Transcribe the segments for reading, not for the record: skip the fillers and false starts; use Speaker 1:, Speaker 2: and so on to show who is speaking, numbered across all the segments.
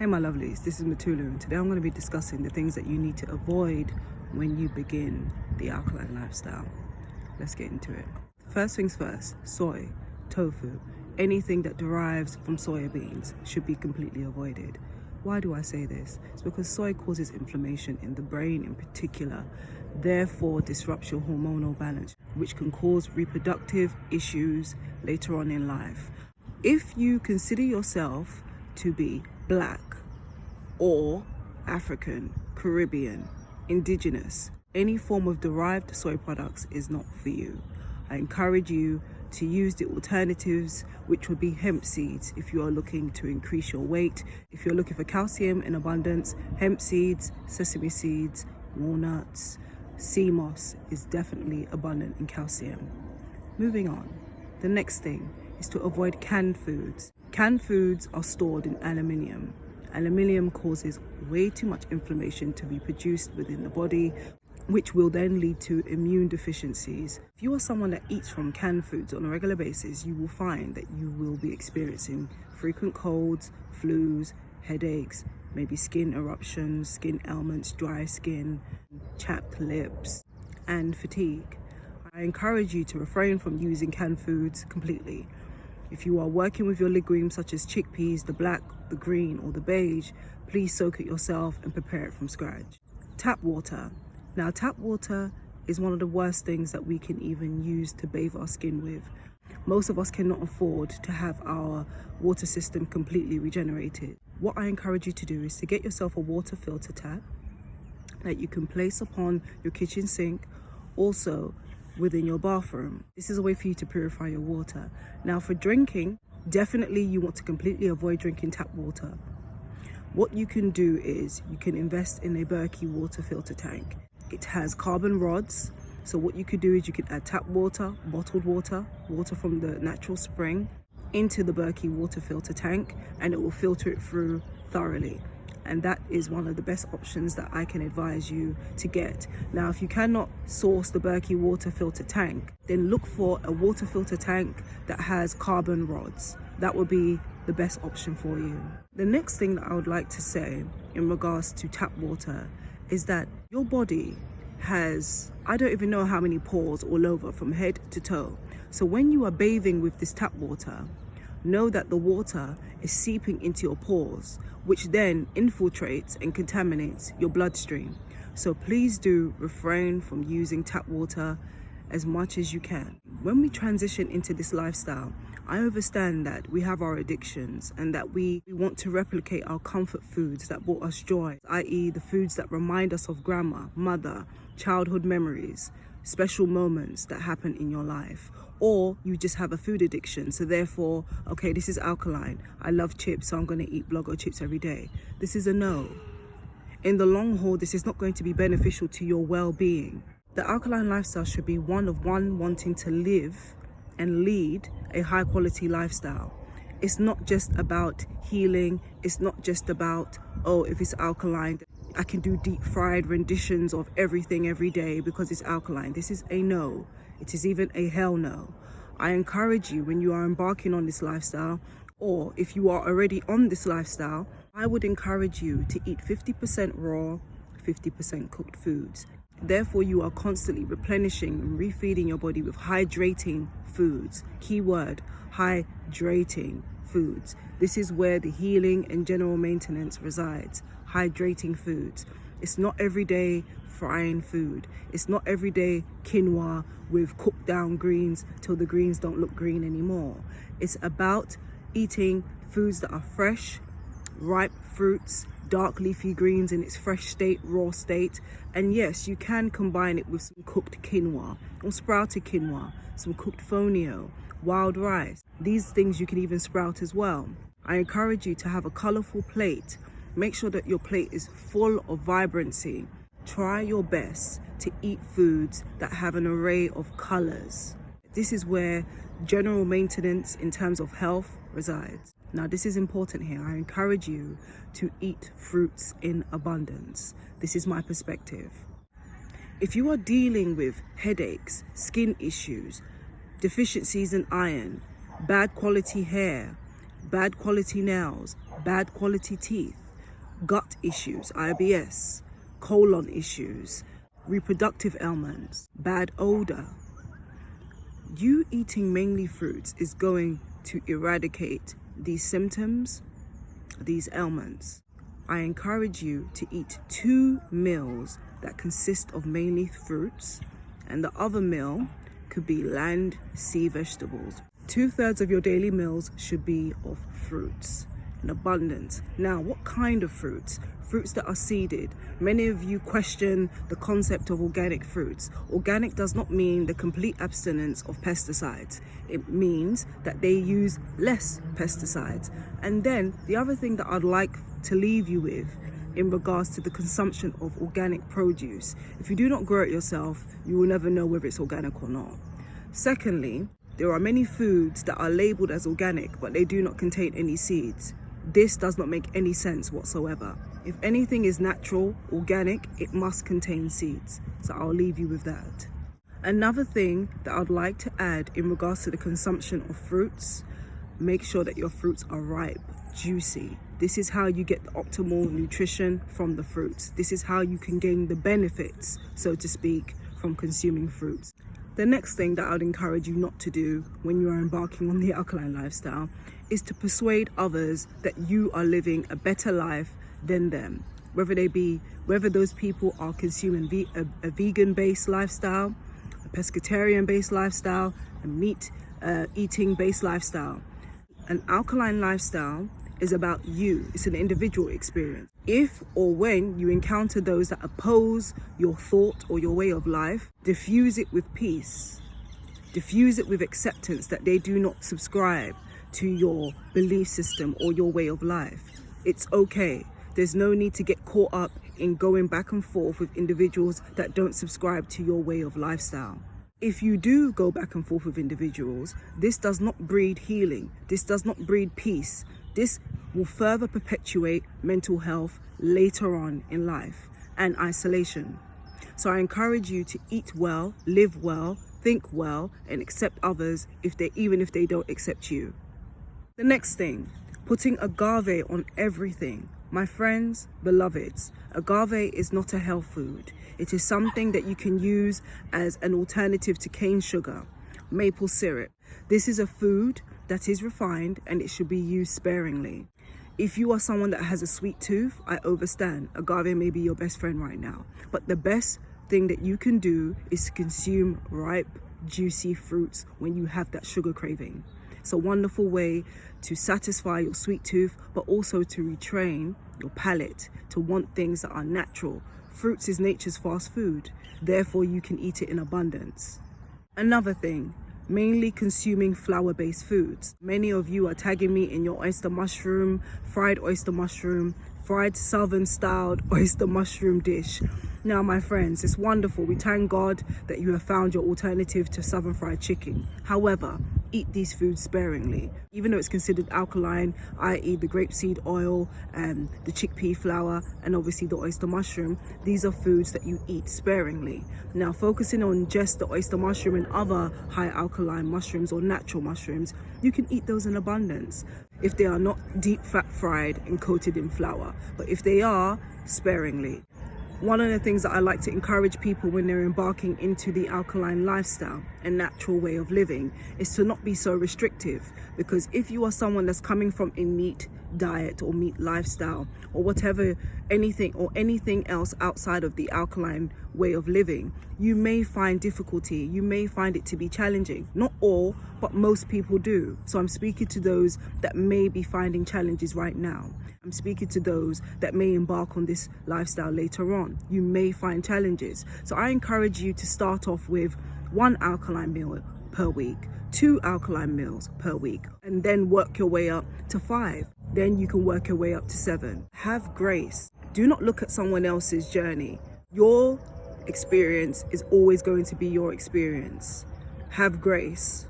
Speaker 1: Hey my lovelies, this is MUTULU, and today I'm going to be discussing the things that you need to avoid when you begin the alkaline lifestyle. Let's get into it. First things first, soy, tofu, anything that derives from soya beans should be completely avoided. Why do I say this? It's because soy causes inflammation in the brain in particular, therefore disrupts your hormonal balance, which can cause reproductive issues later on in life. If you consider yourself to be Black or African, Caribbean, indigenous, any form of derived soy products is not for you. I encourage you to use the alternatives, which would be hemp seeds if you are looking to increase your weight. If you're looking for calcium in abundance, hemp seeds, sesame seeds, walnuts, sea moss is definitely abundant in calcium. Moving on, the next thing is to avoid canned foods. Canned foods are stored in aluminium. Aluminium causes way too much inflammation to be produced within the body, which will then lead to immune deficiencies. If you are someone that eats from canned foods on a regular basis, you will find that you will be experiencing frequent colds, flus, headaches, maybe skin eruptions, skin ailments, dry skin, chapped lips, and fatigue. I encourage you to refrain from using canned foods completely. If you are working with your legumes such as chickpeas, the black, the green, or the beige, please soak it yourself and prepare it from scratch. Tap water. Now, tap water is one of the worst things that we can even use to bathe our skin with. Most of us cannot afford to have our water system completely regenerated. What I encourage you to do is to get yourself a water filter tap that you can place upon your kitchen sink, also within your bathroom. This is a way for you to purify your water. Now, for drinking, definitely you want to completely avoid drinking tap water. What you can do is you can invest in a Berkey water filter tank. It has carbon rods, so what you could do is you could add tap water, bottled water, water from the natural spring into the Berkey water filter tank, and it will filter it through thoroughly. And that is one of the best options that I can advise you to get. Now, if you cannot source the Berkey water filter tank, then look for a water filter tank that has carbon rods. That would be the best option for you. The next thing that I would like to say in regards to tap water is that your body has, I don't even know how many pores all over from head to toe. So when you are bathing with this tap water, know that the water is seeping into your pores, which then infiltrates and contaminates your bloodstream. So please do refrain from using tap water as much as you can. When we transition into this lifestyle, I understand that we have our addictions and that we want to replicate our comfort foods that brought us joy, i.e. the foods that remind us of grandma, mother, childhood memories, special moments that happen in your life. Or you just have a food addiction, so therefore, okay, this is alkaline. I love chips, so I'm going to eat Blogo chips every day. This is a no. In the long haul, this is not going to be beneficial to your well-being. The alkaline lifestyle should be one of wanting to live and lead a high-quality lifestyle. It's not just about healing. It's not just about, oh, if it's alkaline, I can do deep-fried renditions of everything every day because it's alkaline. This is a no. It is even a hell no. I encourage you, when you are embarking on this lifestyle, or if you are already on this lifestyle, I would encourage you to eat 50% raw, 50% cooked foods. Therefore, you are constantly replenishing and refeeding your body with hydrating foods. Keyword, hydrating foods. This is where the healing and general maintenance resides. Hydrating foods. It's not everyday frying food. It's not everyday quinoa with cooked down greens till the greens don't look green anymore. It's about eating foods that are fresh, ripe fruits, dark leafy greens in its fresh state, raw state. And yes, you can combine it with some cooked quinoa or sprouted quinoa, some cooked fonio, wild rice. These things you can even sprout as well. I encourage you to have a colorful plate. Make sure that your plate is full of vibrancy. Try your best to eat foods that have an array of colors. This is where general maintenance in terms of health resides. Now, this is important here. I encourage you to eat fruits in abundance. This is my perspective. If you are dealing with headaches, skin issues, deficiencies in iron, bad quality hair, bad quality nails, bad quality teeth, gut issues, IBS, colon issues, reproductive ailments, bad odor. You eating mainly fruits is going to eradicate these symptoms, these ailments. I encourage you to eat 2 meals that consist of mainly fruits, and the other meal could be land, sea vegetables. 2/3 of your daily meals should be of fruits in abundance. Now, what kind of fruits? Fruits that are seeded. Many of you question the concept of organic fruits. Organic does not mean the complete abstinence of pesticides. It means that they use less pesticides. And then the other thing that I'd like to leave you with in regards to the consumption of organic produce. If you do not grow it yourself, you will never know whether it's organic or not. Secondly, there are many foods that are labeled as organic, but they do not contain any seeds. This does not make any sense whatsoever. If anything is natural, organic, it must contain seeds. So I'll leave you with that. Another thing that I'd like to add in regards to the consumption of fruits, make sure that your fruits are ripe, juicy. This is how you get the optimal nutrition from the fruits. This is how you can gain the benefits, so to speak, from consuming fruits. The next thing that I'd encourage you not to do when you are embarking on the alkaline lifestyle is to persuade others that you are living a better life than them. Whether those people are consuming a vegan-based lifestyle, a pescatarian-based lifestyle, a meat-eating-based lifestyle. An alkaline lifestyle is about you. It's an individual experience. If or when you encounter those that oppose your thought or your way of life, diffuse it with peace. Diffuse it with acceptance that they do not subscribe to your belief system or your way of life. It's okay. There's no need to get caught up in going back and forth with individuals that don't subscribe to your way of lifestyle. If you do go back and forth with individuals, this does not breed healing. This does not breed peace. This will further perpetuate mental health later on in life and isolation. So I encourage you to eat well, live well, think well, and accept others even if they don't accept you. The next thing, putting agave on everything. My friends, beloveds, agave is not a health food. It is something that you can use as an alternative to cane sugar, maple syrup. This is a food that is refined and it should be used sparingly. If you are someone that has a sweet tooth, I understand. Agave may be your best friend right now. But the best thing that you can do is to consume ripe, juicy fruits when you have that sugar craving. It's a wonderful way to satisfy your sweet tooth, but also to retrain your palate to want things that are natural. Fruits is nature's fast food, therefore you can eat it in abundance. Another thing, mainly consuming flour-based foods. Many of you are tagging me in your oyster mushroom, fried southern-styled oyster mushroom dish. Now, my friends, it's wonderful. We thank God that you have found your alternative to southern fried chicken. However, eat these foods sparingly. Even though it's considered alkaline, i.e. the grapeseed oil and the chickpea flour and obviously the oyster mushroom, these are foods that you eat sparingly. Now, focusing on just the oyster mushroom and other high alkaline mushrooms or natural mushrooms, you can eat those in abundance if they are not deep fat fried and coated in flour. But if they are, sparingly. One of the things that I like to encourage people when they're embarking into the alkaline lifestyle and natural way of living is to not be so restrictive, because if you are someone that's coming from a meat diet or meat lifestyle or whatever, anything else outside of the alkaline way of living, you may find difficulty, you may find it to be challenging. Not all, but most people do. So I'm speaking to those that may be finding challenges right now. I'm speaking to those that may embark on this lifestyle later on. You may find challenges. So I encourage you to start off with 1 alkaline meal per week, 2 alkaline meals per week, and then work your way up to 5. Then you can work your way up to 7. Have grace. Do not look at someone else's journey. Your experience is always going to be your experience. Have grace.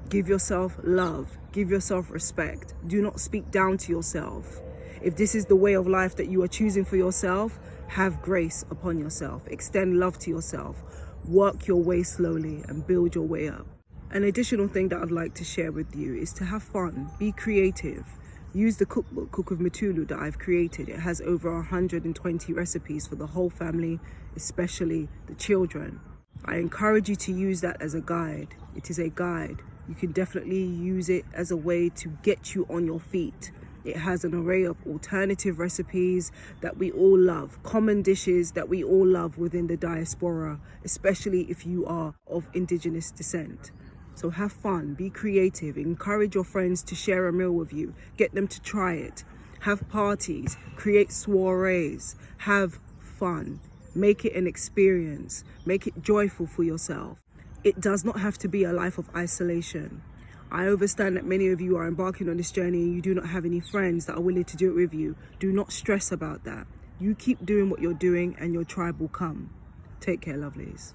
Speaker 1: Give yourself love. Give yourself respect. Do not speak down to yourself. If this is the way of life that you are choosing for yourself, have grace upon yourself. Extend love to yourself. Work your way slowly and build your way up. An additional thing that I'd like to share with you is to have fun. Be creative. Use the cookbook, Cook with MUTULU, that I've created. It has over 120 recipes for the whole family, especially the children. I encourage you to use that as a guide. It is a guide. You can definitely use it as a way to get you on your feet. It has an array of alternative recipes that we all love, common dishes that we all love within the diaspora, especially if you are of indigenous descent. So have fun, be creative, encourage your friends to share a meal with you, get them to try it, have parties, create soirees, have fun, make it an experience, make it joyful for yourself. It does not have to be a life of isolation. I understand that many of you are embarking on this journey and you do not have any friends that are willing to do it with you. Do not stress about that. You keep doing what you're doing and your tribe will come. Take care, lovelies.